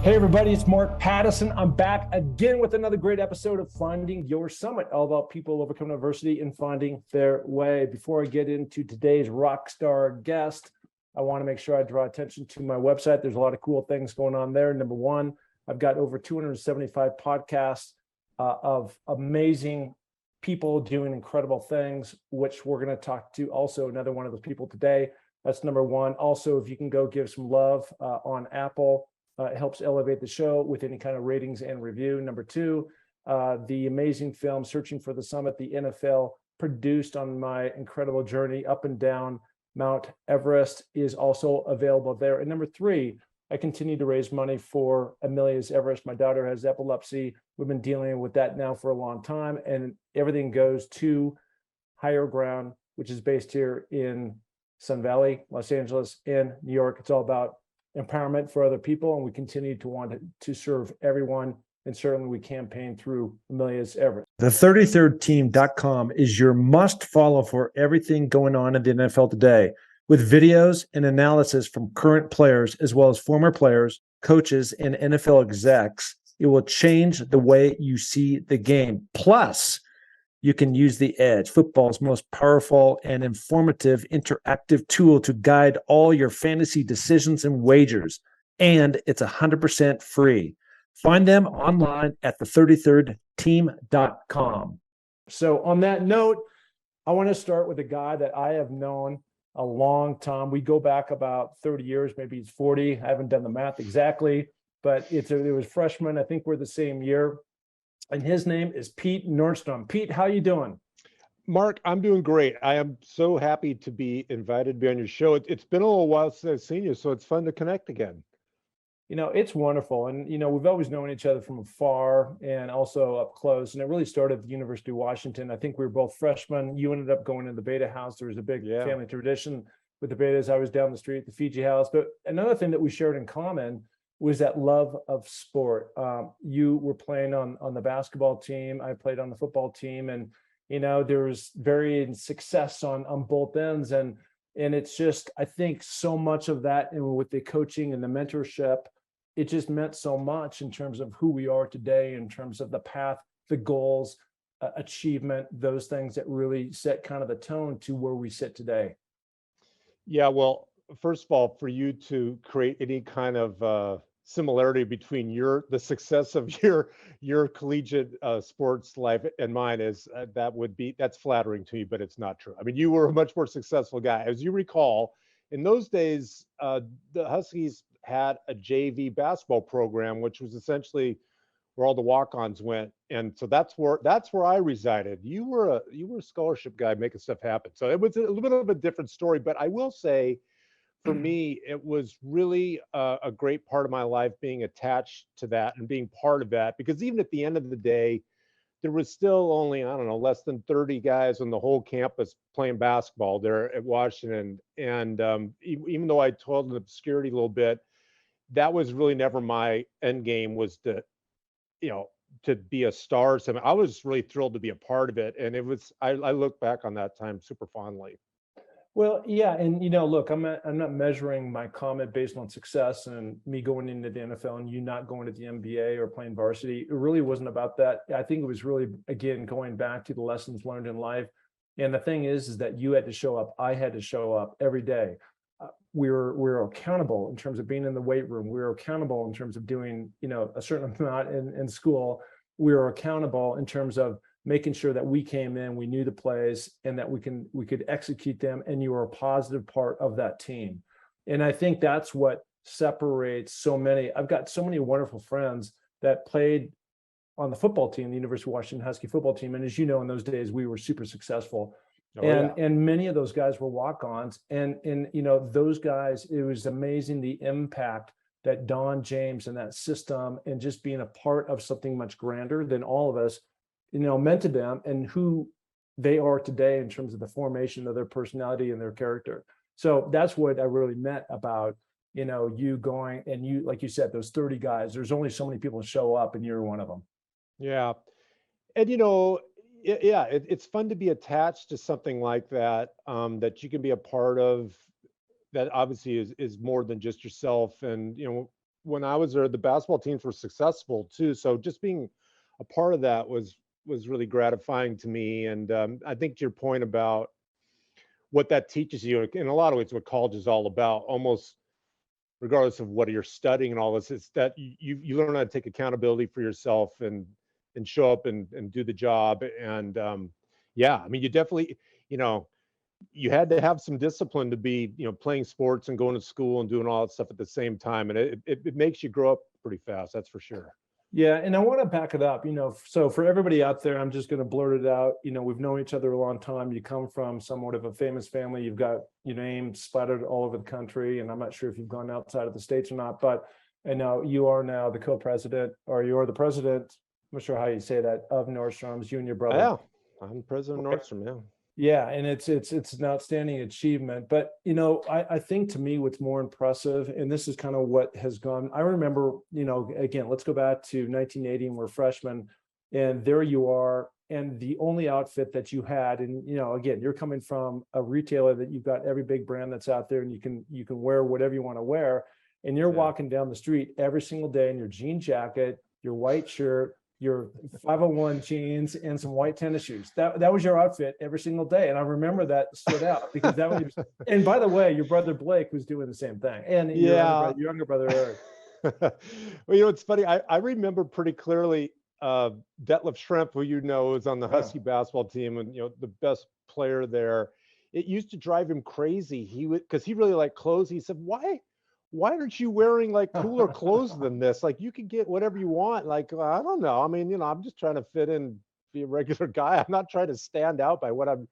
Hey everybody, it's Mark Pattison. I'm back again with another great episode of Finding Your Summit, all about people overcoming adversity and finding their way. Before I get into today's rock star guest, I want to make sure I draw attention to my website. There's a lot of cool things going on there. Number one, I've got over 275 podcasts of amazing people doing incredible things, which we're going to talk to also another one of those people today. That's number one. Also, if you can go give some love on Apple, it helps elevate the show with any kind of ratings and review. Number two, the amazing film Searching for the Summit, the NFL, produced on my incredible journey up and down Mount Everest, is also available there. And number three, I continue to raise money for Amelia's Everest. My daughter has epilepsy. We've been dealing with that now for a long time, and everything goes to Higher Ground, which is based here in Sun Valley, Los Angeles, and New York. It's all about empowerment for other people, and we continue to want to serve everyone, and certainly we campaign through Amelia's Everest. The33rdteam.com is your must follow for everything going on in the NFL today, with videos and analysis from current players as well as former players, coaches, and NFL execs. It will change the way you see the game. Plus, you can use The Edge, football's most powerful and informative interactive tool to guide all your fantasy decisions and wagers. And it's 100% free. Find them online at the33rdteam.com. So on that note, I want to start with a guy that I have known a long time. We go back about 30 years, maybe he's 40. I haven't done the math exactly, but it was freshman. I think we're the same year. And his name is Pete Nordstrom. Pete, how you doing? Mark, I'm doing great. I am so happy to be invited to be on your show. It's been a little while since I've seen you, so it's fun to connect again. You know, it's wonderful. And, you know, we've always known each other from afar and also up close. And it really started at the University of Washington. I think we were both freshmen. You ended up going to the Beta House. There was a big family tradition with the Betas. I was down the street at the Fiji House. But another thing that we shared in common was that love of sport. You were playing on the basketball team. I played on the football team, and you know there was varying success on both ends. And it's just, I think so much of that, and with the coaching and the mentorship, it just meant so much in terms of who we are today, in terms of the path, the goals, achievement, those things that really set kind of the tone to where we sit today. Yeah, well, first of all, for you to create any kind of similarity between the success of your collegiate sports life and mine is that's flattering to me, but it's not true. I mean, you were a much more successful guy. As you recall, in those days, the Huskies had a JV basketball program, which was essentially where all the walk-ons went, and so that's where I resided. You were a scholarship guy making stuff happen. So it was a little bit of a different story, but I will say, for me, it was really a great part of my life being attached to that and being part of that, because even at the end of the day, there was still only, I don't know, less than 30 guys on the whole campus playing basketball there at Washington. And even though I toiled in obscurity a little bit, that was really never my end game, was to be a star or something. I was really thrilled to be a part of it. And I look back on that time super fondly. Well, yeah, and you know, look, I'm not measuring my comment based on success and me going into the NFL and you not going to the NBA or playing varsity. It really wasn't about that. I think it was really, again, going back to the lessons learned in life. And the thing is that you had to show up. I had to show up every day. We were accountable in terms of being in the weight room. We were accountable in terms of doing, you know, a certain amount in school. We were accountable in terms of making sure that we came in, we knew the plays, and that we could execute them, and you were a positive part of that team. And I think that's what separates so many. I've got so many wonderful friends that played on the football team, the University of Washington Husky football team. And as you know, in those days, we were super successful. And many of those guys were walk-ons. And you know, those guys, it was amazing the impact that Don James and that system and just being a part of something much grander than all of us, you know, meant to them and who they are today in terms of the formation of their personality and their character. So that's what I really meant about, you know, you going and you, like you said, those 30 guys, there's only so many people show up and you're one of them. Yeah. And, you know, it's fun to be attached to something like that, that you can be a part of, that obviously is more than just yourself. And, you know, when I was there, the basketball teams were successful too. So just being a part of that was really gratifying to me. And I think to your point about what that teaches you, in a lot of ways, what college is all about, almost regardless of what you're studying and all this, is that you learn how to take accountability for yourself and show up and do the job. And yeah, I mean, you definitely, you know, you had to have some discipline to be, you know, playing sports and going to school and doing all that stuff at the same time. And it makes you grow up pretty fast. That's for sure. Yeah, and I want to back it up, so for everybody out there, I'm just going to blurt it out. We've known each other a long time. You come from somewhat of a famous family. You've got your name splattered all over the country, and I'm not sure if you've gone outside of the States or not, but I know you are now the co-president, or you're the president, I'm not sure how you say that, of Nordstroms, you and your brother. Yeah, I'm president of Nordstrom, yeah. Yeah, and it's an outstanding achievement. But I think to me what's more impressive, and this is kind of what has gone. I remember, again, let's go back to 1980, and we're freshmen, and there you are, and the only outfit that you had, and again, you're coming from a retailer that you've got every big brand that's out there, and you can wear whatever you want to wear, and you're walking down the street every single day in your jean jacket, your white shirt, your 501 jeans, and some white tennis shoes. That was your outfit every single day. And I remember that stood out because that was, and by the way, your brother Blake was doing the same thing. And your younger brother Eric. Well, it's funny. I remember pretty clearly Detlef Schrempf, who is on the Husky basketball team and the best player there. It used to drive him crazy. Because he really liked clothes. He said, why aren't you wearing like cooler clothes than this? Like you could get whatever you want. Like, I don't know. I mean, I'm just trying to fit in, be a regular guy. I'm not trying to stand out by what I'm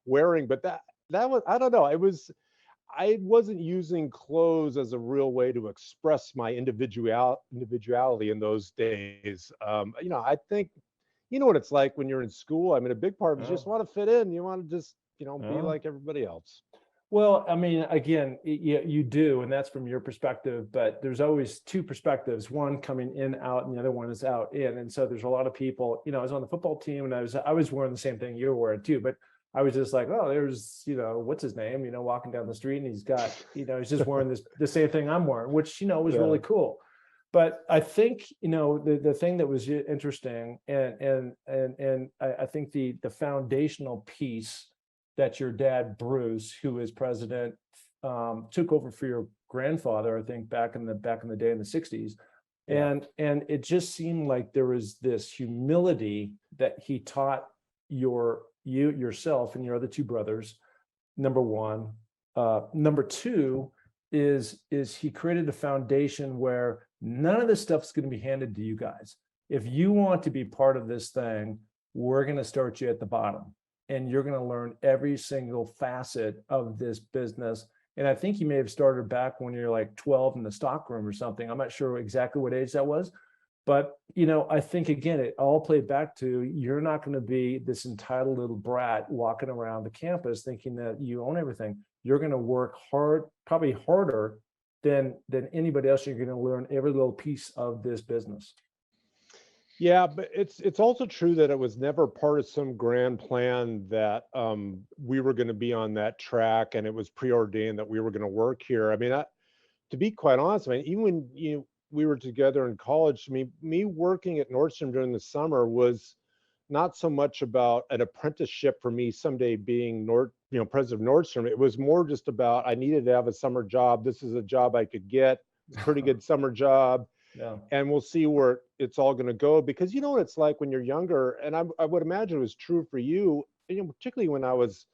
wearing, but that was, I don't know. I wasn't using clothes as a real way to express my individuality in those days. I think, what it's like when you're in school. I mean, a big part of it, you just want to fit in. You want to just, be like everybody else. Well, I mean, again, you do, and that's from your perspective, but there's always two perspectives, one coming in, out, and the other one is out, in. And so there's a lot of people, I was on the football team and I was wearing the same thing you were wearing too, but I was just like, oh, there's, what's his name, walking down the street, and he's got, he's just wearing the same thing I'm wearing, which, was really cool. But I think, the thing that was interesting and I think the foundational piece that your dad, Bruce, who is president, took over for your grandfather, I think back in the day in the 60s. And it just seemed like there was this humility that he taught yourself and your other two brothers, number one. Number two is he created a foundation where none of this stuff's going to be handed to you guys. If you want to be part of this thing, we're going to start you at the bottom. And you're going to learn every single facet of this business. And I think you may have started back when you're like 12 in the stockroom or something. I'm not sure exactly what age that was. But, I think, again, it all played back to you're not going to be this entitled little brat walking around the campus thinking that you own everything. You're going to work hard, probably harder than anybody else. You're going to learn every little piece of this business. Yeah, but it's also true that it was never part of some grand plan that we were going to be on that track and it was preordained that we were going to work here. I mean, to be quite honest, I mean, even when we were together in college, me working at Nordstrom during the summer was not so much about an apprenticeship for me someday being president of Nordstrom. It was more just about I needed to have a summer job. This is a job I could get. It's a pretty good summer job. Yeah. And we'll see where it's all going to go, because what it's like when you're younger, and I would imagine it was true for you, particularly when I was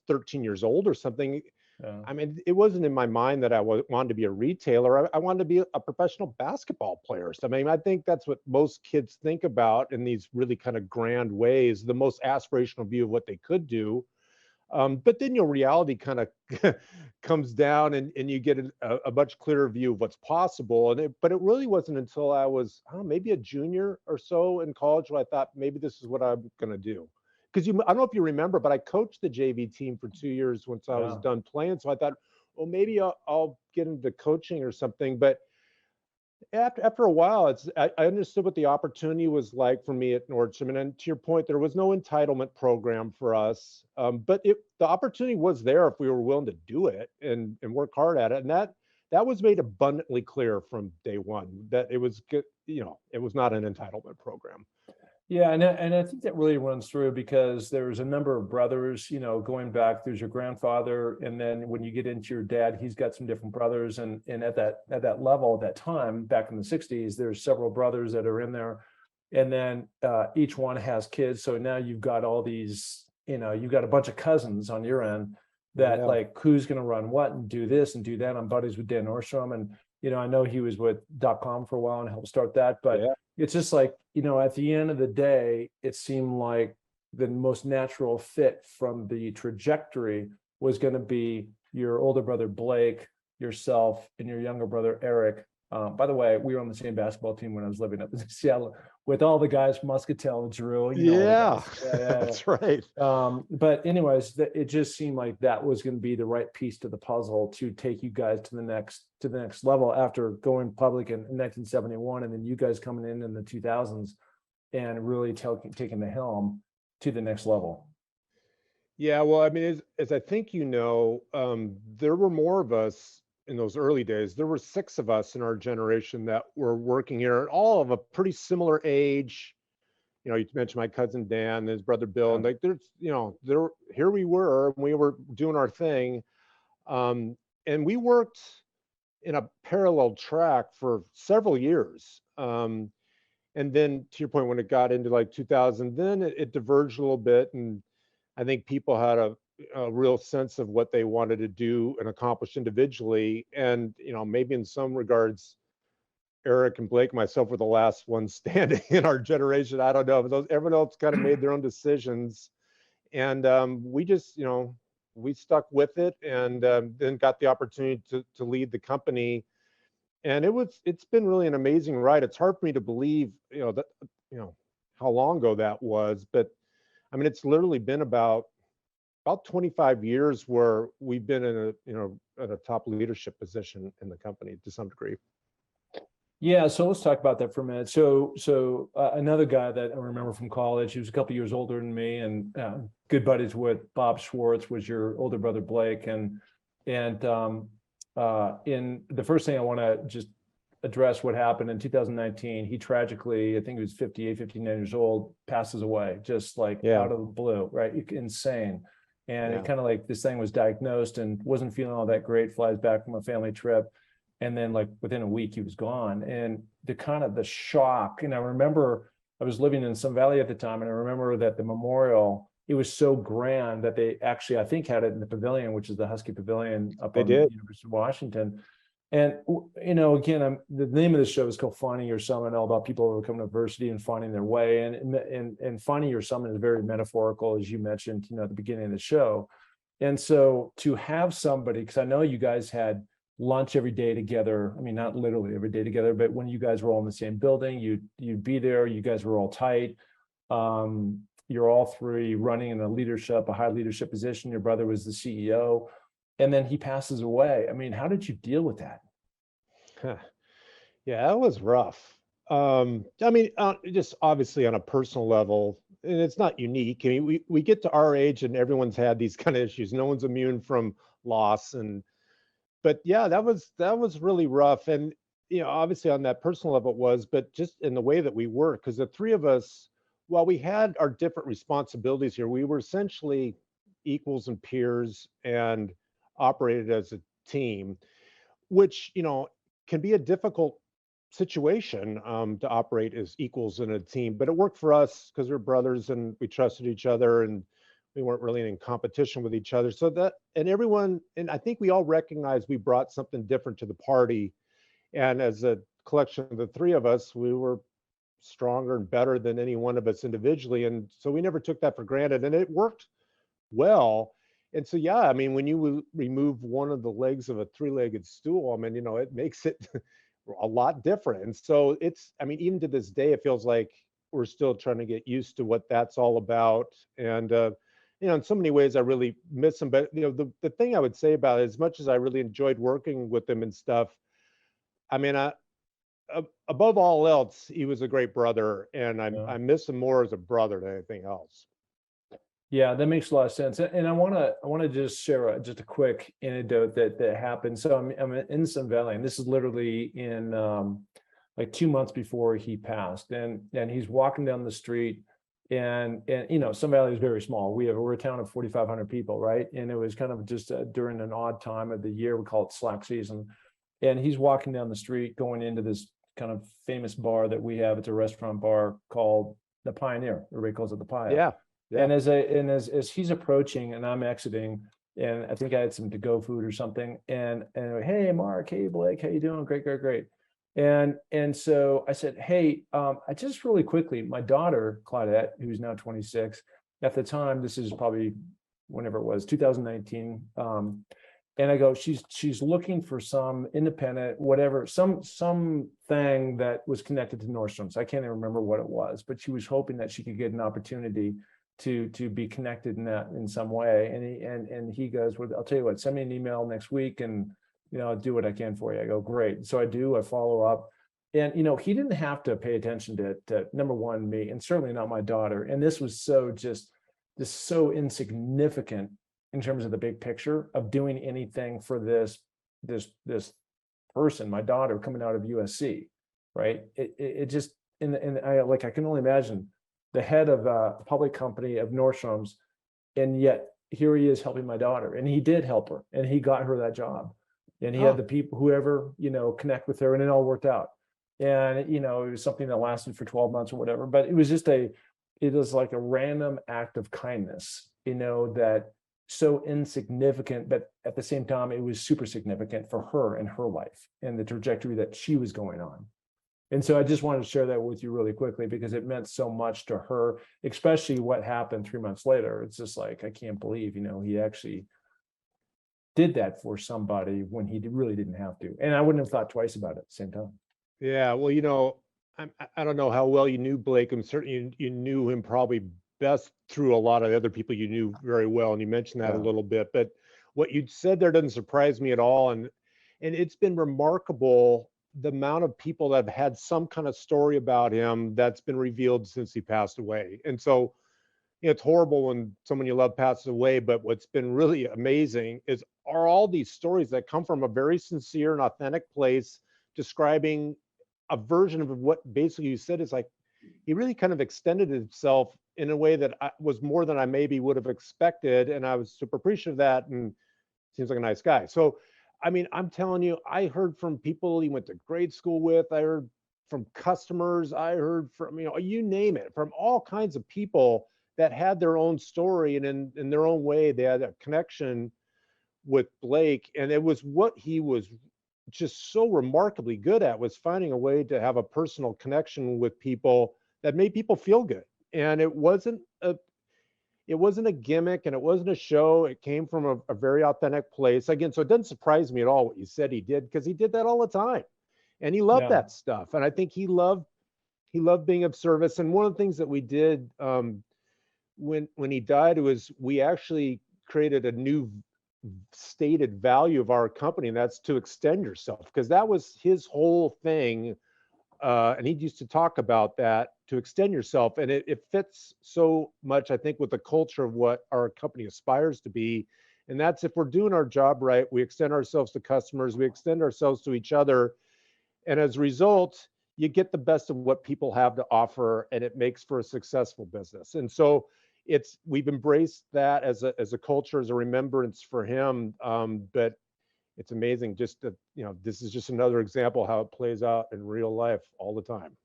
13 years old or something. Yeah. I mean, it wasn't in my mind that I wanted to be a retailer. I wanted to be a professional basketball player. So, I mean, I think that's what most kids think about in these really kind of grand ways, the most aspirational view of what they could do. But then reality kind of comes down and you get a much clearer view of what's possible. But it really wasn't until I was maybe a junior or so in college where I thought maybe this is what I'm going to do. Because I don't know if you remember, but I coached the JV team for 2 years once I was done playing. So I thought, well, maybe I'll get into coaching or something. But after a while, I understood what the opportunity was like for me at Nordstrom. And to your point, there was no entitlement program for us, but the opportunity was there if we were willing to do it and work hard at it. And that was made abundantly clear from day one that it was good, it was not an entitlement program. Yeah, and I think that really runs through because there's a number of brothers, going back. There's your grandfather, and then when you get into your dad, he's got some different brothers, and at that level, at that time, back in the '60s, there's several brothers that are in there, and then each one has kids. So now you've got all these, you've got a bunch of cousins on your end that Yeah. like who's going to run what and do this and do that. I'm buddies with Dan Nordstrom, and I know he was with .com for a while and helped start that, but Yeah. it's just like, at the end of the day, it seemed like the most natural fit from the trajectory was going to be your older brother Blake, yourself, and your younger brother Eric. By the way, we were on the same basketball team when I was living up in Seattle with all the guys, Muscatel and Drew. Yeah, Yeah, that's right. but anyways, it just seemed like that was going to be the right piece to the puzzle to take you guys to the next level after going public in 1971, and then you guys coming in the 2000s and really taking the helm to the next level. Yeah, well, I mean, as I think there were more of us in those early days. There were 6 of us in our generation that were working here, all of a pretty similar age. You mentioned my cousin Dan and his brother Bill, and like here we were doing our thing, and we worked in a parallel track for several years. And then to your point, when it got into like 2000, then it diverged a little bit, and I think people had a real sense of what they wanted to do and accomplish individually, and maybe in some regards, Eric and Blake, myself were the last ones standing in our generation. I don't know, but everyone else kind of made their own decisions, and we just, we stuck with it, and then got the opportunity to lead the company, and it's been really an amazing ride. It's hard for me to believe, that how long ago that was, but I mean, it's literally been about 25 years where we've been in at a top leadership position in the company to some degree. Yeah, so let's talk about that for a minute. So another guy that I remember from college, he was a couple years older than me, and good buddies with Bob Schwartz, was your older brother Blake, and in the first thing I want to just address what happened in 2019. He tragically, I think he was 58, 59 years old, passes away, just like out of the blue, right? Insane. And it kind of like this thing was diagnosed and wasn't feeling all that great, flies back from a family trip. And then like within a week, he was gone. And the shock, and I remember I was living in Sun Valley at the time, and I remember that the memorial, it was so grand that they actually, I think, had it in the pavilion, which is the Husky Pavilion up on the University of Washington. And, again, the name of the show is called Finding Your Summit, all about people overcoming adversity and finding their way. And finding your summit is very metaphorical, as you mentioned, at the beginning of the show. And so to have somebody, because I know you guys had lunch every day together. I mean, not literally every day together, but when you guys were all in the same building, you'd be there. You guys were all tight. You're all 3 running in a high leadership position. Your brother was the CEO, and then he passes away. I mean, how did you deal with that? Yeah, that was rough. I mean, just obviously on a personal level, and it's not unique. I mean, we get to our age and everyone's had these kind of issues. No one's immune from loss, but yeah, that was really rough. And obviously on that personal level it was, but just in the way that we work, because the 3 of us, while we had our different responsibilities here, we were essentially equals and peers and operated as a team, which can be a difficult situation, to operate as equals in a team, but it worked for us because we're brothers and we trusted each other, and we weren't really in competition with each other. So that, and everyone, and I think we all recognized we brought something different to the party. And as a collection of the 3 of us, we were stronger and better than any one of us individually. And so we never took that for granted, and it worked well. And so, yeah, I mean, when you remove one of the legs of a 3-legged stool, I mean, it makes it a lot different. And so I mean, even to this day, it feels like we're still trying to get used to what that's all about. And, in so many ways, I really miss him. But, the thing I would say about it, as much as I really enjoyed working with him and stuff, I mean, above all else, he was a great brother, and I miss him more as a brother than anything else. Yeah, that makes a lot of sense. And I want to just share just a quick anecdote that happened. So I'm in Sun Valley, and this is literally in like 2 months before he passed, and he's walking down the street, and Sun Valley is very small. We're a town of 4,500 people, right? And it was kind of just during an odd time of the year. We call it slack season, and he's walking down the street going into this kind of famous bar that we have. It's a restaurant bar called the Pioneer. Everybody calls it the Pio. Yeah. Yeah. And as he's approaching and I'm exiting, and I think I had some to-go food or something, and hey Mark, hey Blake, how you doing? Great, great, great. And so I said, hey, I just really quickly, my daughter Claudette, who's now 26, at the time, this is probably whenever it was, 2019. And I go, she's looking for some independent, whatever, some thing that was connected to Nordstroms. I can't even remember what it was, but she was hoping that she could get an opportunity to be connected in that in some way. And he goes, well, I'll tell you what, send me an email next week, and I'll do what I can for you. I go, great. So I follow up. And he didn't have to pay attention to number one, me, and certainly not my daughter. And this was so insignificant in terms of the big picture of doing anything for this person, my daughter, coming out of USC, right? It just, and I can only imagine the head of a public company of Nordstroms, and yet here he is helping my daughter, and he did help her, and he got her that job, and he had the people, whoever, connect with her, and it all worked out. And it was something that lasted for 12 months or whatever, but it was like a random act of kindness, that so insignificant, but at the same time, it was super significant for her and her life and the trajectory that she was going on. And so I just wanted to share that with you really quickly, because it meant so much to her, especially what happened 3 months later. It's just like, I can't believe, he actually did that for somebody when he really didn't have to. And I wouldn't have thought twice about it at the same time. Yeah. Well, I don't know how well you knew Blake. I'm certain you knew him probably best through a lot of the other people you knew very well. And you mentioned that a little bit, but what you said there doesn't surprise me at all. And it's been remarkable the amount of people that have had some kind of story about him that's been revealed since he passed away. And so it's horrible when someone you love passes away, but what's been really amazing are all these stories that come from a very sincere and authentic place, describing a version of what basically you said is like, he really kind of extended himself in a way that was more than I maybe would have expected. And I was super appreciative of that, and seems like a nice guy. So I mean, I'm telling you, I heard from people he went to grade school with. I heard from customers. I heard from, you name it, from all kinds of people that had their own story, and in their own way, they had a connection with Blake. And it was what he was just so remarkably good at, was finding a way to have a personal connection with people that made people feel good. And it wasn't a gimmick, and it wasn't a show. It came from a very authentic place. Again, so it doesn't surprise me at all what you said he did, because he did that all the time, and he loved that stuff. And I think he loved being of service. And one of the things that we did when he died was we actually created a new stated value of our company, and that's to extend yourself, because that was his whole thing. And he used to talk about that, to extend yourself. And it fits so much, I think, with the culture of what our company aspires to be. And that's, if we're doing our job right, we extend ourselves to customers, we extend ourselves to each other. And as a result, you get the best of what people have to offer, and it makes for a successful business. And so we've embraced that as a culture, as a remembrance for him. But it's amazing just that, this is just another example how it plays out in real life all the time.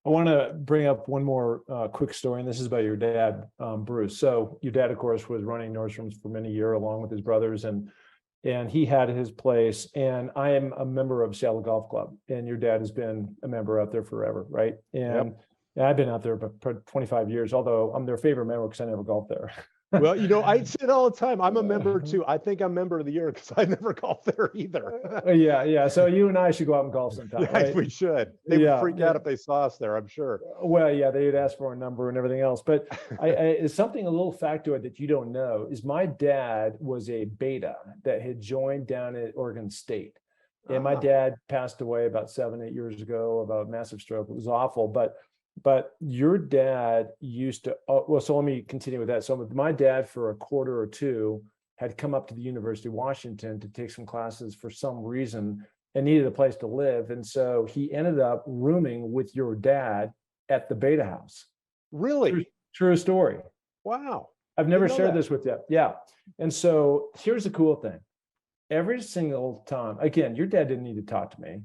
I want to bring up one more quick story, and this is about your dad, Bruce. So your dad, of course, was running Nordstroms for many years along with his brothers, and he had his place. And I am a member of Seattle Golf Club, and your dad has been a member out there forever, right? And I've been out there for 25 years, although I'm their favorite member because I never golfed there. Well, I say it all the time. I'm a member too. I think I'm member of the year because I never golfed there either. Yeah. So you and I should go out and golf sometime. Yeah, right? We should. They would freak out if they saw us there, I'm sure. Well, yeah, they'd ask for a number and everything else. But it's something, a little factoid that you don't know, is my dad was a beta that had joined down at Oregon State. And my dad passed away about 7-8 years ago of a massive stroke. It was awful. But But your dad used to, well, so let me continue with that. So my dad, for a quarter or two, had come up to the University of Washington to take some classes for some reason and needed a place to live. And so he ended up rooming with your dad at the Beta House. True, Really? true story. Wow. I've never Didn't know shared that. this with you. Yeah. And so here's the cool thing. Every single time, again, your dad didn't need to talk to me,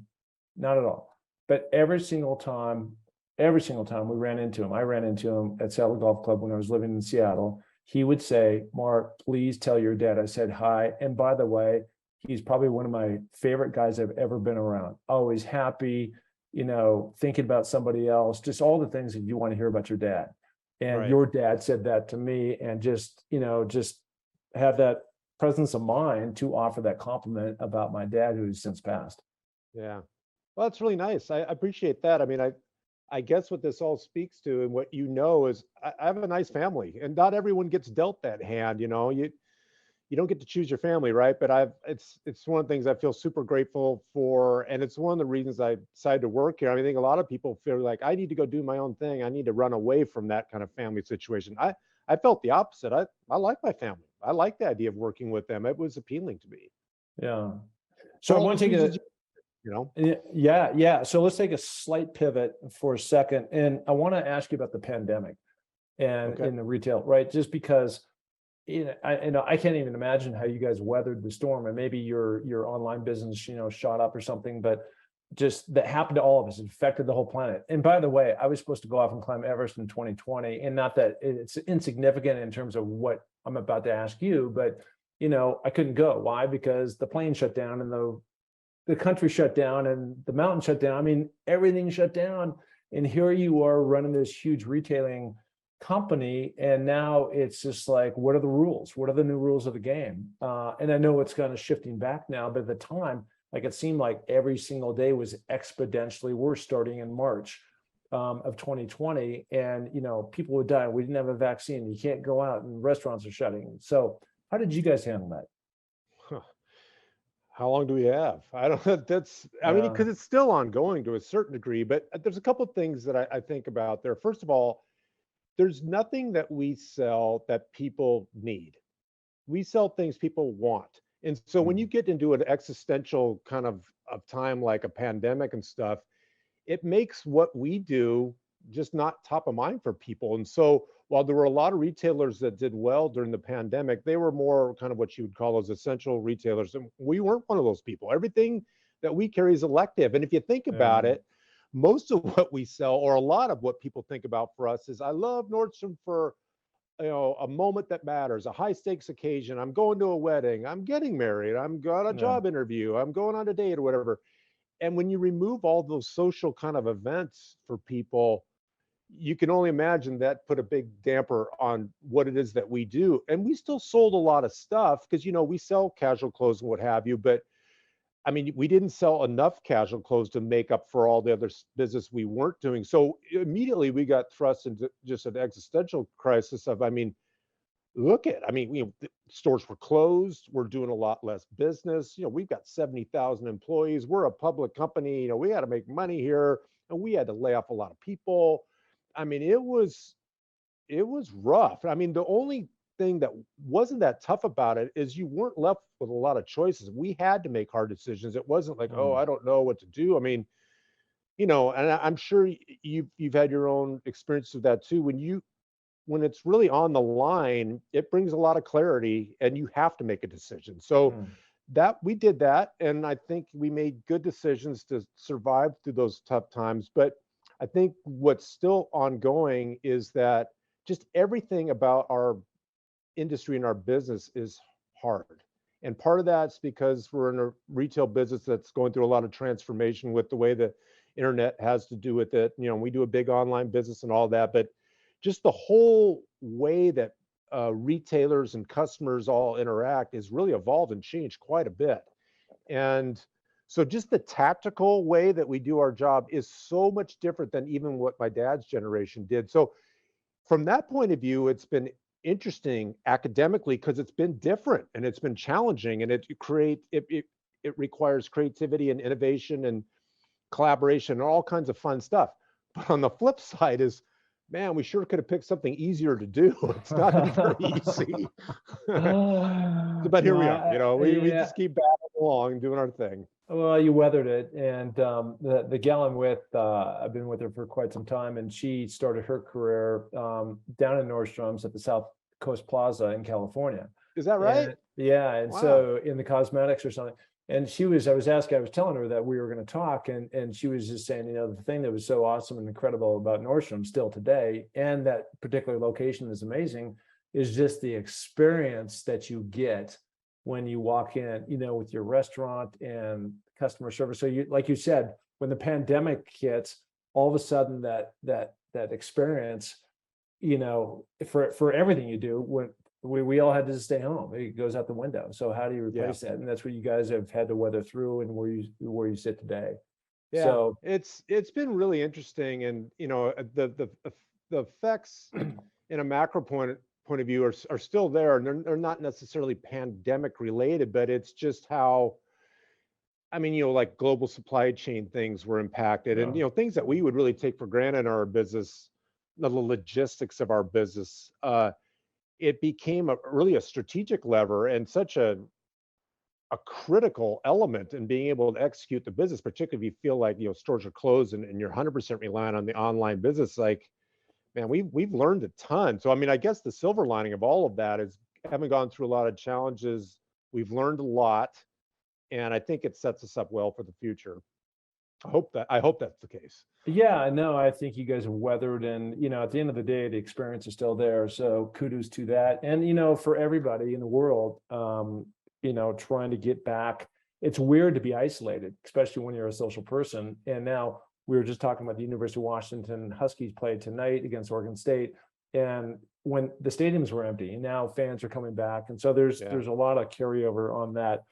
not at all. But every single time we ran into him, I ran into him at Seattle Golf Club when I was living in Seattle. He would say, Mark, please tell your dad I said hi. And by the way, he's probably one of my favorite guys I've ever been around. Always happy, thinking about somebody else, just all the things that you want to hear about your dad. And Right. your dad said that to me, and just have that presence of mind to offer that compliment about my dad who's since passed. Yeah. Well, that's really nice. I appreciate that. I mean, I guess what this all speaks to and what you know is I have a nice family, and not everyone gets dealt that hand. You don't get to choose your family, right? But it's one of the things I feel super grateful for, and it's one of the reasons I decided to work here. I mean, I think a lot of people feel like I need to go do my own thing. I need to run away from that kind of family situation. I felt the opposite. I like my family. I like the idea of working with them. It was appealing to me Yeah. So for I all want those to take reasons. You know. yeah. So let's take a slight pivot for a second. And I want to ask you about the pandemic and Okay. in the retail, right? Just because I can't even imagine how you guys weathered the storm, and maybe your online business, shot up or something, but just that happened to all of us. It affected the whole planet. And by the way, I was supposed to go off and climb Everest in 2020, and not that it's insignificant in terms of what I'm about to ask you, but I couldn't go. Why? Because the plane shut down and the country shut down and the mountain shut down. I mean, everything shut down. And here you are running this huge retailing company. And now it's just like, what are the rules? What are the new rules of the game? And I know it's kind of shifting back now, but at the time, like it seemed like every single day was exponentially worse starting in March of 2020. And, people would die. We didn't have a vaccine. You can't go out and restaurants are shutting. So how did you guys handle that? Huh. How long do we have? I don't. I mean, Yeah. because it's still ongoing to a certain degree. But there's a couple of things that I think about there. First of all, there's nothing that we sell that people need. We sell things people want. And so when you get into an existential kind of time like a pandemic and stuff, it makes what we do just not top of mind for people. And so while there were a lot of retailers that did well during the pandemic, they were more kind of what you would call as essential retailers. And we weren't one of those people. Everything that we carry is elective. And if you think Yeah. about it, most of what we sell, or a lot of what people think about for us, is I love Nordstrom for a moment that matters, a high stakes occasion. I'm going to a wedding, I'm getting married, I'm got a Yeah. job interview, I'm going on a date or whatever. And when you remove all those social kind of events for people, you can only imagine that put a big damper on what it is that we do. And we still sold a lot of stuff because, we sell casual clothes and what have you. But I mean, we didn't sell enough casual clothes to make up for all the other business we weren't doing. So immediately we got thrust into just an existential crisis of, I mean, the stores were closed. We're doing a lot less business. We've got 70,000 employees. We're a public company. We got to make money here, and we had to lay off a lot of people. I mean, it was rough. I mean, the only thing that wasn't that tough about it is you weren't left with a lot of choices. We had to make hard decisions. It wasn't like, oh, Mm. I don't know what to do. I mean, and I'm sure you've had your own experience with that too. When it's really on the line, it brings a lot of clarity and you have to make a decision. So Mm. that we did that. And I think we made good decisions to survive through those tough times. But I think what's still ongoing is that just everything about our industry and our business is hard. And part of that's because we're in a retail business that's going through a lot of transformation with the way the internet has to do with it. We do a big online business and all that, but just the whole way that retailers and customers all interact is really evolved and changed quite a bit. And so just the tactical way that we do our job is so much different than even what my dad's generation did. So from that point of view, it's been interesting academically because it's been different and it's been challenging, and it requires creativity and innovation and collaboration and all kinds of fun stuff. But on the flip side is, man, we sure could have picked something easier to do. It's not very easy. But here No, we are, we yeah. just keep battling along, doing our thing. Well, you weathered it, and the gal I'm with, I've been with her for quite some time, and she started her career down in Nordstrom's at the South Coast Plaza in California. Is that right? And yeah, and Wow. so in the cosmetics or something. And I was telling her that we were going to talk, and she was just saying, the thing that was so awesome and incredible about Nordstrom still today, and that particular location is amazing, is just the experience that you get when you walk in, with your restaurant and customer service. So like you said, when the pandemic hits, all of a sudden that experience, for everything you do, when we all had to stay home, it goes out the window. So how do you Yeah. replace that? And that's what you guys have had to weather through, and where you sit today. Yeah. So It's been really interesting, and the effects in a macro point of view are still there, and they're not necessarily pandemic related, but it's just how, I mean, like global supply chain things were impacted, and things that we would really take for granted in our business, the logistics of our business. It became really a strategic lever and such a critical element in being able to execute the business, particularly if you feel like stores are closed and you're 100% reliant on the online business. Like, man, we've learned a ton. So I mean, I guess the silver lining of all of that is, having gone through a lot of challenges, we've learned a lot, and I think it sets us up well for the future. I hope that's the case. yeah, no, I think you guys have weathered, and at the end of the day, the experience is still there. So kudos to that. And for everybody in the world, trying to get back, it's weird to be isolated, especially when you're a social person. And now we were just talking about the University of Washington Huskies played tonight against Oregon State, and when the stadiums were empty, and now fans are coming back, and so there's Yeah. there's a lot of carryover on that.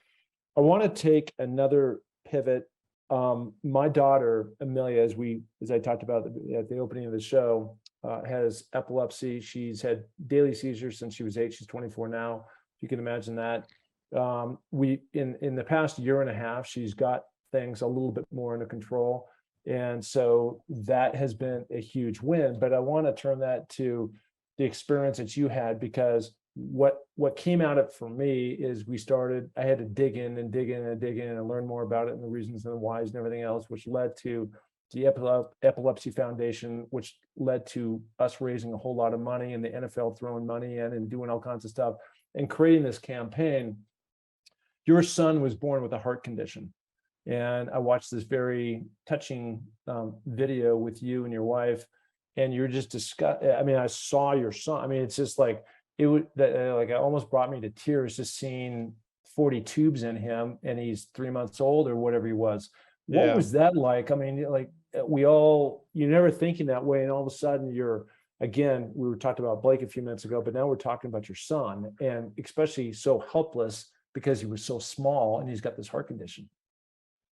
I want to take another pivot. My daughter Amelia, as I talked about at the opening of the show, has epilepsy. She's had daily seizures since she was 8. She's 24 now. You can imagine that. We in the past year and a half, she's got things a little bit more under control, and so that has been a huge win. But I want to turn that to the experience that you had, because what came out of it for me is I had to dig in and dig in and dig in and learn more about it, and the reasons and the whys and everything else, which led to the Epilepsy Foundation, which led to us raising a whole lot of money, and the NFL throwing money in and doing all kinds of stuff and creating this campaign. Your son was born with a heart condition, and I watched this very touching video with you and your wife, and you're just disgusted. I mean, I saw your son. I mean, it's just like, it would like, it almost brought me to tears just seeing 40 tubes in him, and he's 3 months old or whatever he was. What Yeah. was that like? I mean, like, you're never thinking that way, and all of a sudden again, we were talking about Blake a few minutes ago, but now we're talking about your son, and especially so helpless because he was so small and he's got this heart condition.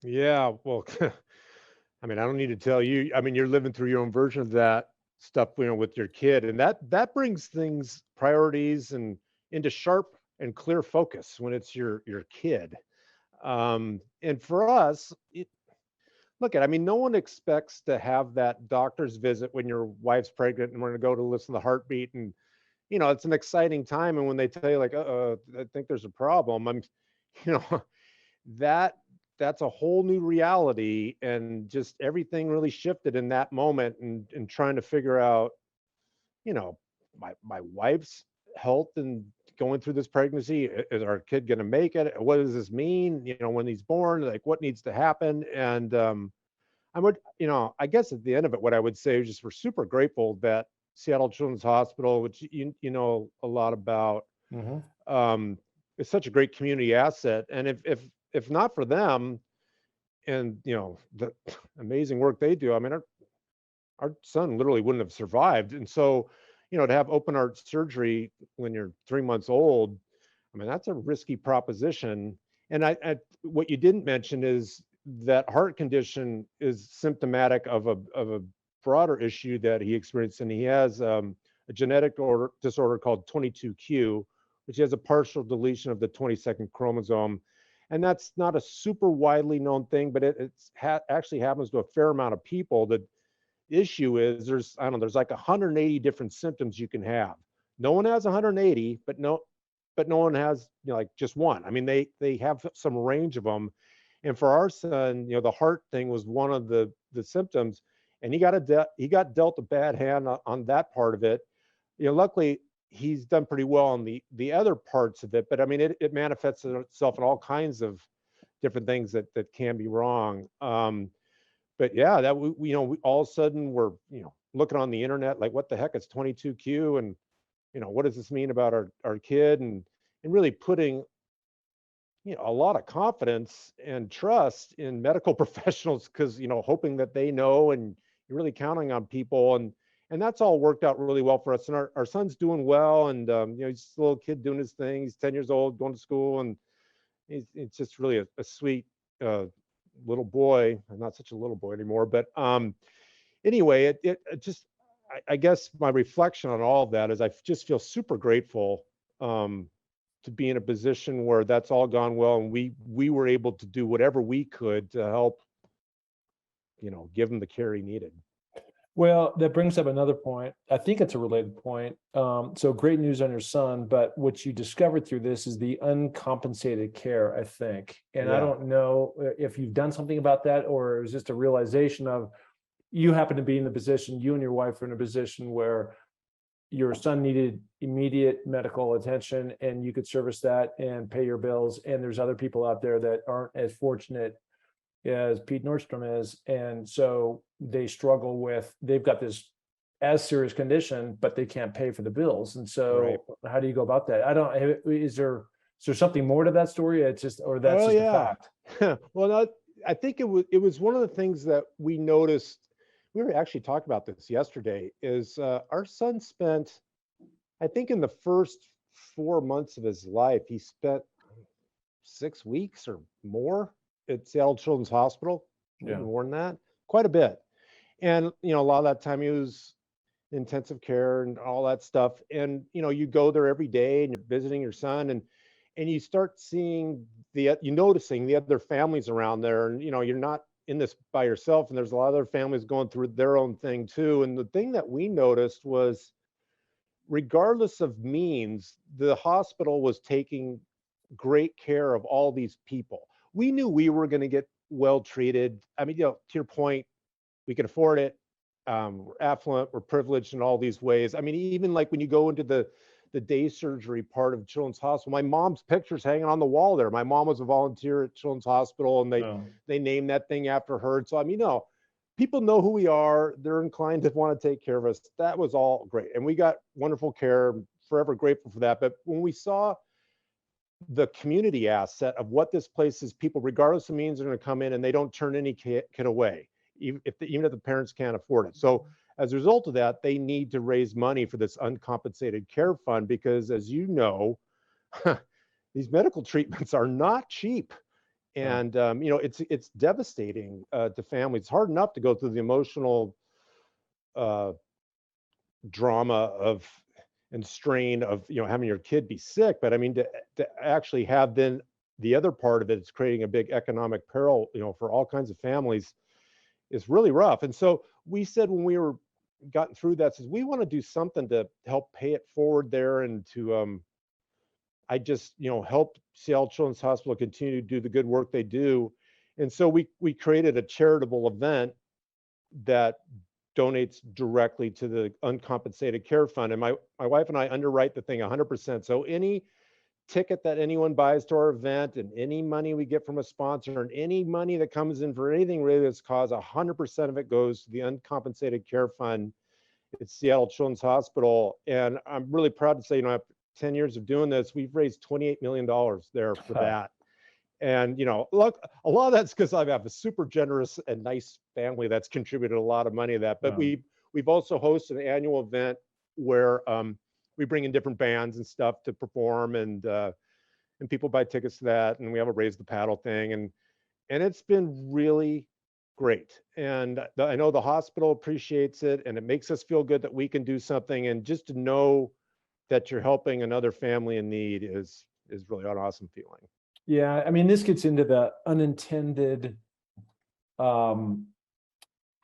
Yeah. Well, I mean, I don't need to tell you. I mean, you're living through your own version of that stuff, with your kid, and that brings things, priorities, and into sharp and clear focus when it's your kid. And for us, I mean, no one expects to have that doctor's visit when your wife's pregnant and we're going to go to listen to the heartbeat, and it's an exciting time. And when they tell you, like, I think there's a problem, you know, that that's a whole new reality, and just everything really shifted in that moment, and trying to figure out, you know, my wife's health and going through this pregnancy. Is our kid going to make it? What does this mean? When he's born, like, what needs to happen? And I guess at the end of it, what I would say is just, we're super grateful that Seattle Children's Hospital, which you know a lot about, Mm-hmm. is such a great community asset. And if not for them, and the amazing work they do, I mean, our son literally wouldn't have survived. And so, to have open heart surgery when you're 3 months old, I mean, that's a risky proposition. And what you didn't mention is that heart condition is symptomatic of a broader issue that he experienced, and he has a genetic disorder called 22q, which has a partial deletion of the 22nd chromosome. And that's not a super widely known thing, but it actually happens to a fair amount of people. That issue is there's, I don't know, there's like 180 different symptoms you can have. No one has 180, but no one has, like just one. I mean, they have some range of them. And for our son, the heart thing was one of the symptoms, and he got dealt a bad hand on that part of it. Luckily he's done pretty well on the other parts of it, but I mean, it manifests itself in all kinds of different things that can be wrong. But yeah, that we all of a sudden we're looking on the internet like, what the heck, it's 22q, and what does this mean about our kid, and really putting a lot of confidence and trust in medical professionals, because hoping that they know, and you're really counting on people, and that's all worked out really well for us. And our son's doing well, and he's a little kid doing his thing. He's 10 years old, going to school, and it's just really a sweet little boy. I'm not such a little boy anymore, but anyway, it just, I guess my reflection on all of that is I just feel super grateful to be in a position where that's all gone well, and we were able to do whatever we could to help give him the care he needed. Well, that brings up another point. I think it's a related point. So great news on your son, but what you discovered through this is the uncompensated care, I think. And I don't know if you've done something about that, or is just a realization of, you happen to be in the position, you and your wife are in a position where your son needed immediate medical attention, and you could service that and pay your bills. And there's other people out there that aren't as fortunate as Pete Nordstrom is. And so they struggle with, they've got this as serious condition, but they can't pay for the bills. And so how do you go about that? Is there something more to that story? It's just, or that's just a fact. Well, I think it was one of the things that we noticed. We were actually talking about this yesterday, is our son spent, I think in the first 4 months of his life, he spent 6 weeks or more at Seattle Children's Hospital. More than that, quite a bit. And, a lot of that time he was in intensive care and all that stuff. And, you go there every day and you're visiting your son, and you start seeing you're noticing the other families around there, and, you're not in this by yourself, and there's a lot of other families going through their own thing too. And the thing that we noticed was, regardless of means, the hospital was taking great care of all these people. We knew we were going to get well treated. I mean, to your point, we can afford it. We're affluent, we're privileged in all these ways. I mean, even like when you go into the day surgery part of Children's Hospital, my mom's picture's hanging on the wall there. My mom was a volunteer at Children's Hospital, and they named that thing after her. So I mean, people know who we are. They're inclined to want to take care of us. That was all great, and we got wonderful care. Forever grateful for that. But when we saw the community asset of what this place is, people, regardless of means, are going to come in, and they don't turn any kid away, even if the parents can't afford it. So as a result of that, they need to raise money for this uncompensated care fund, because, as you know, these medical treatments are not cheap. And it's devastating to families. It's hard enough to go through the emotional drama and strain of having your kid be sick, but I mean, to actually have then the other part of it is creating a big economic peril for all kinds of families, is really rough. And so we said, when we were gotten through that, says we want to do something to help pay it forward there, and to I just help Seattle Children's Hospital continue to do the good work they do. And so we created a charitable event that donates directly to the uncompensated care fund. And my wife and I underwrite the thing 100%. So any ticket that anyone buys to our event, and any money we get from a sponsor, and any money that comes in for anything really that's caused, 100% of it goes to the uncompensated care fund at Seattle Children's Hospital. And I'm really proud to say, after 10 years of doing this, we've raised $28 million there for that. And look, a lot of that's because I have a super generous and nice family that's contributed a lot of money to that. But we've also hosted an annual event where we bring in different bands and stuff to perform, and people buy tickets to that, and we have a raise the paddle thing, and it's been really great. And I know the hospital appreciates it, and it makes us feel good that we can do something. And just to know that you're helping another family in need is really an awesome feeling. Yeah, I mean, this gets into the unintended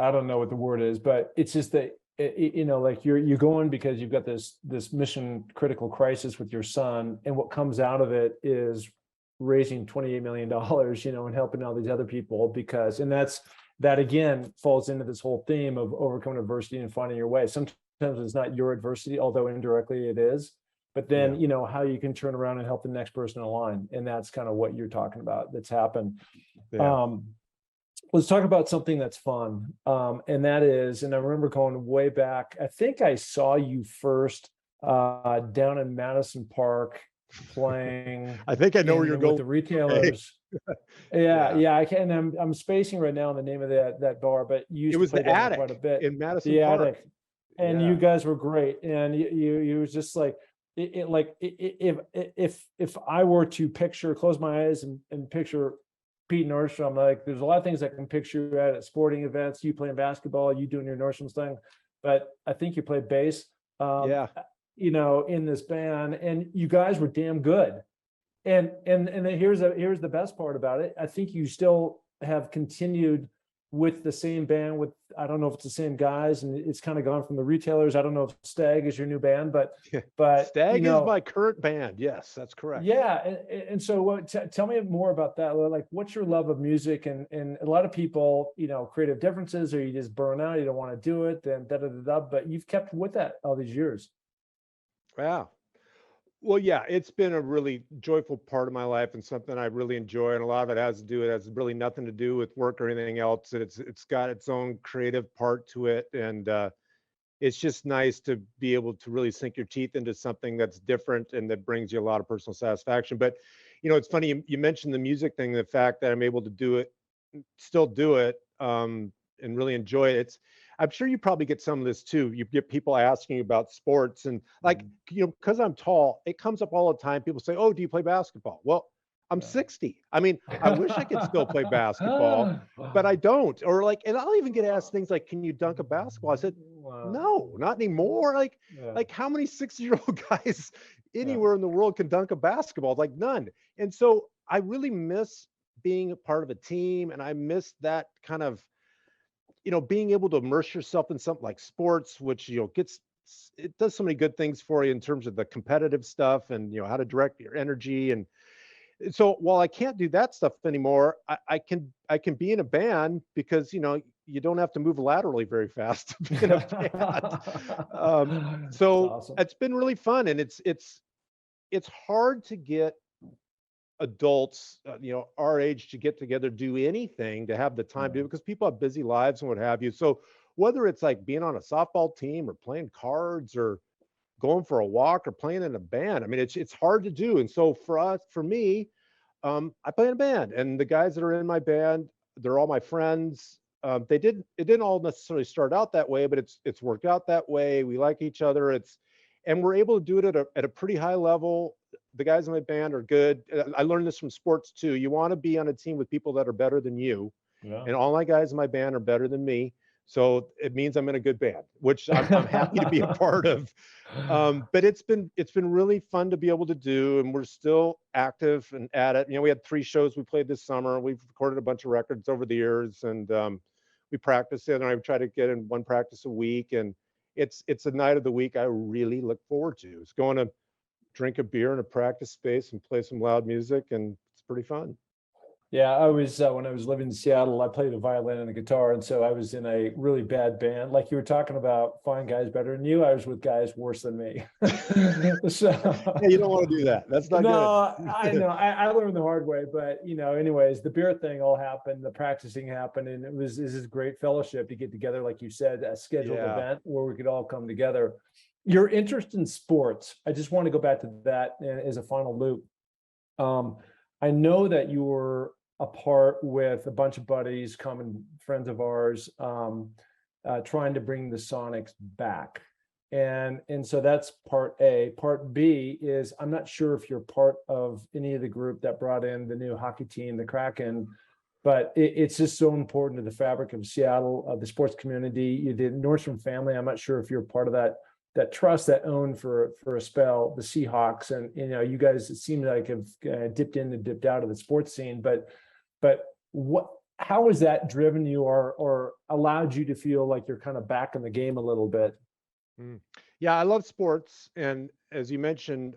I don't know what the word is, but it's just that, like you're going because you've got this mission critical crisis with your son, and what comes out of it is raising $28 million, and helping all these other people, because, and that again falls into this whole theme of overcoming adversity and finding your way. Sometimes it's not your adversity, although indirectly it is, but then, how you can turn around and help the next person in line. And that's kind of what you're talking about that's happened. Yeah. Let's talk about something that's fun. And that is, and I remember going way back, I think I saw you first down in Madison Park playing. I think I know where you're going with the retailers. Yeah. I can. I'm spacing right now on the name of that bar, but you used it was to play the attic quite a bit. in Madison the Park. Attic. And you guys were great. And you was just like, if I were to close my eyes and picture Pete Nordstrom, like there's a lot of things I can picture you at sporting events, you playing basketball, you doing your Nordstrom's thing, but I think you played bass, in this band, and you guys were damn good. And then here's the best part about it. I think you still have continued with the same band with, I don't know if it's the same guys, and it's kind of gone from the retailers. I don't know if Stag is your new band, but Stag is my current band. Yes, that's correct. Yeah. And so tell me more about that. Like, what's your love of music? And a lot of people, creative differences, or you just burn out, you don't want to do it, and but you've kept with that all these years. Yeah. Well, yeah, it's been a really joyful part of my life and something I really enjoy. And a lot of it has really nothing to do with work or anything else. It's got its own creative part to it. And it's just nice to be able to really sink your teeth into something that's different and that brings you a lot of personal satisfaction. But, it's funny, you mentioned the music thing, the fact that I'm able to still do it, and really enjoy it. I'm sure you probably get some of this too. You get people asking about sports, and because I'm tall, it comes up all the time. People say, "Oh, do you play basketball?" Well, I'm 60. I mean, I wish I could still play basketball, but I don't. Or and I'll even get asked things like, "Can you dunk a basketball?" I said, "No, not anymore." Like how many 60-year-old guys anywhere in the world can dunk a basketball? Like none. And so I really miss being a part of a team, and I miss that kind of being able to immerse yourself in something like sports, which, it does so many good things for you in terms of the competitive stuff and, how to direct your energy. And so while I can't do that stuff anymore, I can be in a band because, you don't have to move laterally very fast to be in a band. So awesome. It's been really fun. And it's hard to get adults, our age to get together, do anything, to have the time to do it, because people have busy lives and what have you. So whether it's like being on a softball team or playing cards or going for a walk or playing in a band, I mean, it's hard to do. And so for me, I play in a band, and the guys that are in my band, they're all my friends. It didn't all necessarily start out that way, but it's worked out that way. We like each other. And we're able to do it at a pretty high level. The guys in my band are good. I learned this from sports too. You want to be on a team with people that are better than you. Yeah. And all my guys in my band are better than me. So it means I'm in a good band, which I'm happy to be a part of. But it's been really fun to be able to do, and we're still active and at it. We had 3 shows we played this summer. We've recorded a bunch of records over the years, and we practice it. And I try to get in 1 practice a week, and it's a night of the week I really look forward to. It's going to drink a beer in a practice space and play some loud music, and it's pretty fun. Yeah, I was when I was living in Seattle, I played a violin and a guitar, and so I was in a really bad band. Like you were talking about, find guys better than you. I was with guys worse than me. So yeah, you don't want to do that. That's not good. No, I know. I learned the hard way, but anyways, the beer thing all happened, the practicing happened, and this is great fellowship to get together, like you said, a scheduled event where we could all come together. Your interest in sports, I just want to go back to that as a final loop. I know that you were apart with a bunch of buddies, common friends of ours, trying to bring the Sonics back. And so that's part A. Part B is, I'm not sure if you're part of any of the group that brought in the new hockey team, the Kraken, but it's just so important to the fabric of Seattle, the sports community. The Nordstrom family, I'm not sure if you're part of that trust that owned for a spell the Seahawks, and you guys, it seemed like have dipped in and dipped out of the sports scene, but how has that driven you or allowed you to feel like you're kind of back in the game a little bit? Mm. Yeah, I love sports. And as you mentioned,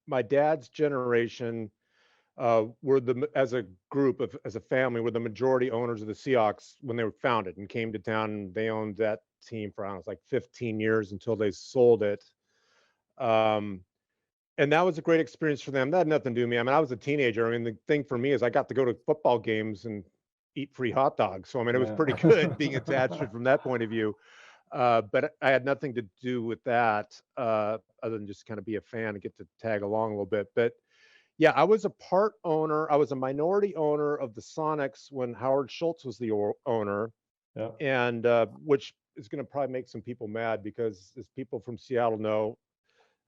my dad's generation were as a group of, as a family, were the majority owners of the Seahawks when they were founded and came to town. And they owned that team for, I don't know, it was like 15 years until they sold it. Um, and that was a great experience for them. That had nothing to do with me. I mean, I was a teenager. I mean, the thing for me is I got to go to football games and eat free hot dogs. So, I mean, it was Yeah. pretty good being attached to it from that point of view. But I had nothing to do with that, other than just kind of be a fan and get to tag along a little bit. But yeah, I was a part owner. I was a minority owner of the Sonics when Howard Schultz was the owner, Yeah. and which is going to probably make some people mad because, as people from Seattle know,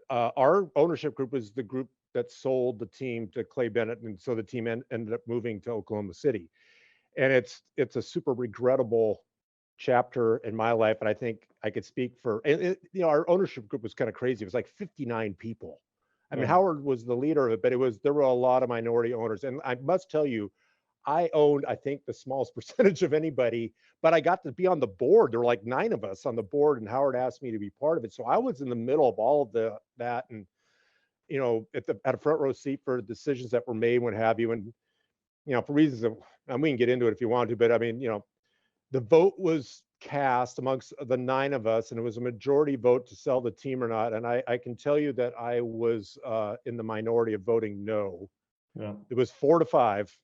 our ownership group is the group that sold the team to Clay Bennett, and so the team ended up moving to Oklahoma City. And it's a super regrettable chapter in my life, and I think I could speak for. You know, our ownership group was kind of crazy. It was like 59 people. I mean, Yeah. Howard was the leader of it, but there were a lot of minority owners, and I must tell you, I owned, I think, the smallest percentage of anybody, but I got to be on the board. There were like 9 of us on the board, and Howard asked me to be part of it. So I was in the middle of all of that, and you know, at a front row seat for decisions that were made, what have you, and you know, for reasons of, and we can get into it if you want to, but I mean, you know, the vote was cast amongst the 9 of us, and it was a majority vote to sell the team or not. And I can tell you that I was in the minority of voting no. Yeah. It was 4-5.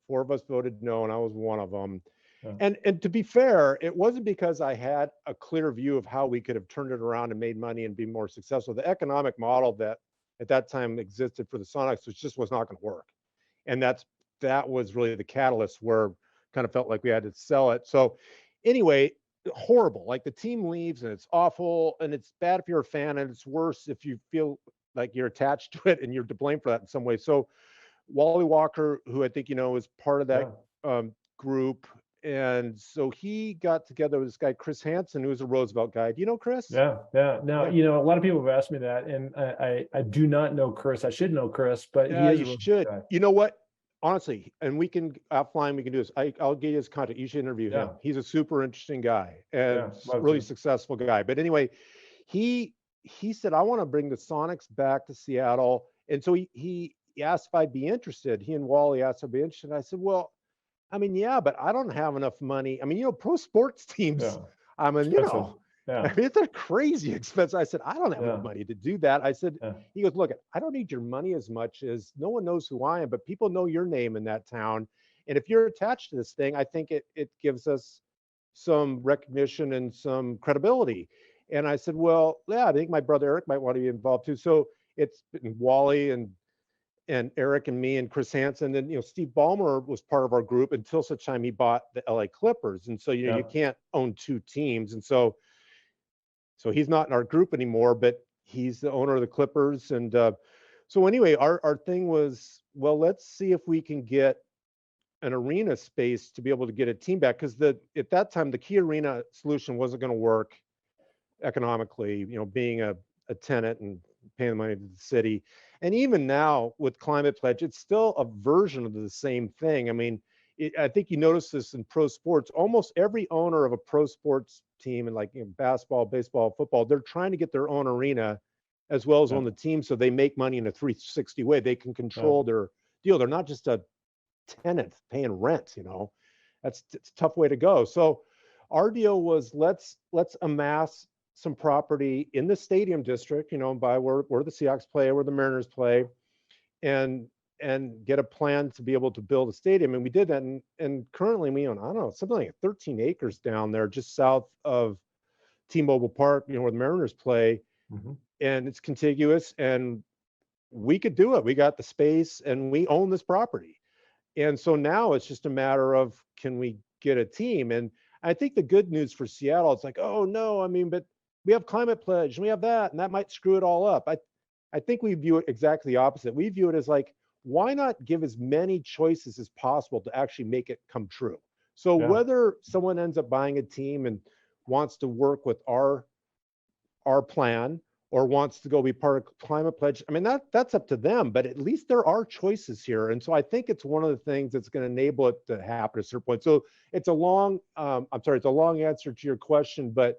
4 of us voted no, and I was one of them. Yeah. And to be fair, it wasn't because I had a clear view of how we could have turned it around and made money and be more successful. The economic model that at that time existed for the Sonics was not going to work, and that was really the catalyst where kind of felt like we had to sell it. So anyway, horrible. Like the team leaves and it's awful and it's bad if you're a fan, and it's worse if you feel like you're attached to it and you're to blame for that in some way. So Wally Walker, who I think you know is part of that group, and so he got together with this guy Chris Hansen, who was a Roosevelt guy. Do you know Chris? Yeah. Yeah. Now, Yeah. you know, a lot of people have asked me that, and I do not know Chris. I should know Chris, but he Yeah, is you a really should. good guy. You know what? Honestly, and we can offline, we can do this. I'll get you his contact. You should interview him. Yeah. He's a super interesting guy Yeah. and Love really to. successful guy. But anyway, he he said, I want to bring the Sonics back to Seattle. And so he asked if I'd be interested. He and Wally asked if I'd be interested. And I said, well, I mean, yeah, but I don't have enough money. I mean, you know, pro sports teams, Yeah. I mean, you Expensive. know, Yeah. I mean, it's a crazy expense. I said, I don't have Yeah. enough money to do that. I said, Yeah. he goes, look, I don't need your money as much as no one knows who I am, but people know your name in that town. And if you're attached to this thing, I think it gives us some recognition and some credibility. And I said, well, yeah, I think my brother Eric might want to be involved too. So it's been Wally and Eric and me and Chris Hansen. And, you know, Steve Ballmer was part of our group until such time he bought the LA Clippers. And so, you know, Yeah. you can't own 2 teams. And so he's not in our group anymore, but he's the owner of the Clippers. And so anyway, our thing was, well, let's see if we can get an arena space to be able to get a team back. Because at that time, the Key Arena solution wasn't going to work economically, you know, being a tenant and paying the money to the city. And even now with Climate Pledge, it's still a version of the same thing. I mean, I think you notice this in pro sports. Almost every owner of a pro sports team, and like, you know, basketball, baseball, football, they're trying to get their own arena as well as Yeah. on the team, so they make money in a 360 way. They can control their deal. They're not just a tenant paying rent. You know, it's a tough way to go. So our deal was let's amass some property in the stadium district, you know, by where the Seahawks play, where the Mariners play, and get a plan to be able to build a stadium. And we did that. And currently we own, I don't know, something like 13 acres down there just south of T-Mobile Park, you know, where the Mariners play. Mm-hmm. And it's contiguous, and we could do it. We got the space and we own this property. And so now it's just a matter of, can we get a team? And I think the good news for Seattle, it's like, oh no, I mean, but we have Climate Pledge and we have that, and that might screw it all up. I think we view it exactly the opposite. We view it as like, why not give as many choices as possible to actually make it come true? So Yeah. whether someone ends up buying a team and wants to work with our plan, or wants to go be part of Climate Pledge. I mean, that's up to them, but at least there are choices here. And so I think it's one of the things that's going to enable it to happen at a certain point. So it's a long, it's a long answer to your question, but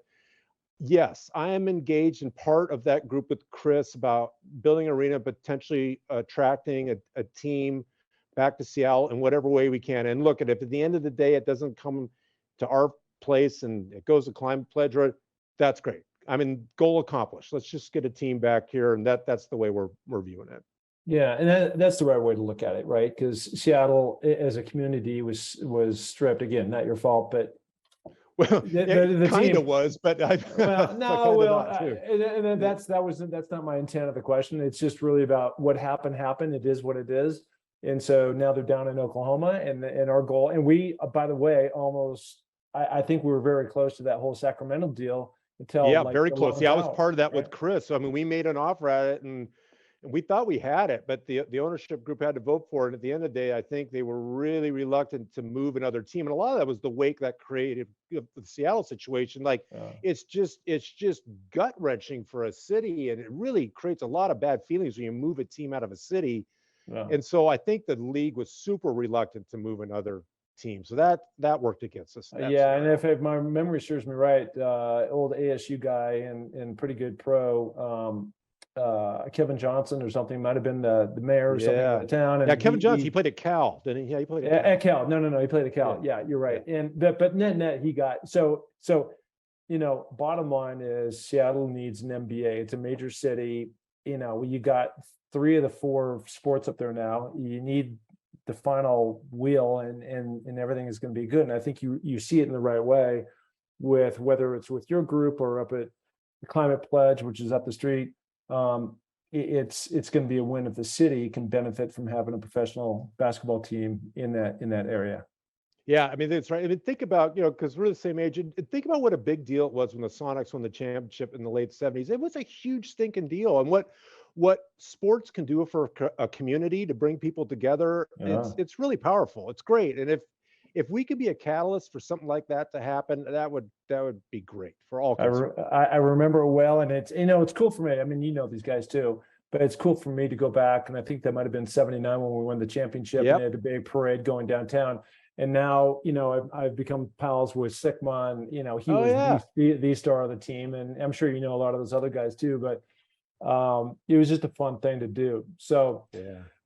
yes, I am engaged in part of that group with Chris about building an arena, potentially attracting a team back to Seattle in whatever way we can. And look, if at the end of the day, it doesn't come to our place and it goes to Climate Pledge, that's great. I mean, goal accomplished. Let's just get a team back here, and that's the way we're viewing it. Yeah, and that's the right way to look at it, right? Because Seattle as a community was stripped. Again, not your fault, but well, it kind of was, but that's not my intent of the question. It's just really about what happened. It is what it is, and so now they're down in Oklahoma, and our goal. And we, by the way, I think we were very close to that whole Sacramento deal. Very close. Yeah, I was part of that, right? With Chris. So, I mean, we made an offer at it, and we thought we had it, but the ownership group had to vote for it. And at the end of the day, I think they were really reluctant to move another team, and a lot of that was the wake that created the Seattle situation. Like, it's just gut wrenching for a city, and it really creates a lot of bad feelings when you move a team out of a city. And so I think the league was super reluctant to move another team, so that worked against us. And if my memory serves me right, old ASU guy and pretty good pro, Kevin Johnson or something, might have been the mayor or something of the town. And Kevin Johnson, he played at Cal, didn't he? Yeah, he played at Cal. No, he played at Cal. Yeah, you're right. And but net he got so bottom line is Seattle needs an NBA. It's a major city. You got 3 of the 4 sports up there now. You need the final wheel, and everything is going to be good. And I think you see it in the right way, with whether it's with your group or up at the Climate Pledge, which is up the street. It's going to be a win if the city can benefit from having a professional basketball team in that area. Yeah, I mean, that's right. I mean, think about, because we're the same age, and think about what a big deal it was when the Sonics won the championship in the late 70s. It was a huge stinking deal. And what sports can do for a community to bring people together, it's really powerful. It's great. And if we could be a catalyst for something like that to happen, that would be great for all concerned. I remember it well, and it's cool for me. I mean, these guys too, but it's cool for me to go back, and I think that might have been 79 when we won the championship. And they had a big parade going downtown. And now, I've become pals with Sigma, and he was the star of the team, and I'm sure a lot of those other guys too. But it was just a fun thing to do. So,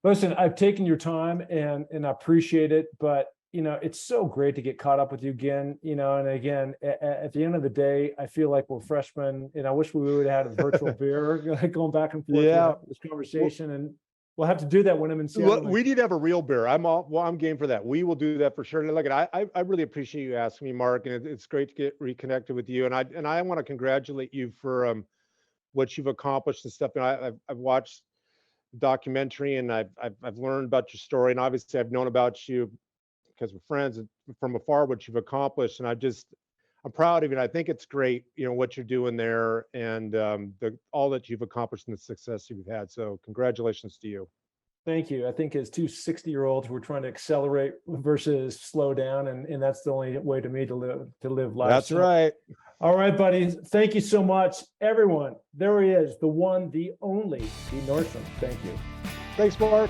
listen, I've taken your time, and I appreciate it. But it's so great to get caught up with you again. And again, at the end of the day, I feel like we're freshmen, and I wish we would have had a virtual beer, going back and forth this conversation. And we'll have to do that when I'm in Seattle. We need to have a real beer. I'm game for that. We will do that for sure. And look, I really appreciate you asking me, Mark, and it's great to get reconnected with you. And I want to congratulate you for what you've accomplished and stuff. And I've watched the documentary, and I've learned about your story, and obviously I've known about you because we're friends from afar, what you've accomplished. And I'm proud of you. And I think it's great, what you're doing there, and all that you've accomplished and the success you've had. So congratulations to you. Thank you. I think as 2 60-year-olds, we're trying to accelerate versus slow down. And that's the only way to me to live life. That's right. All right, buddies. Thank you so much, everyone. There he is, the one, the only, the Nordstrom. Thank you. Thanks, Mark.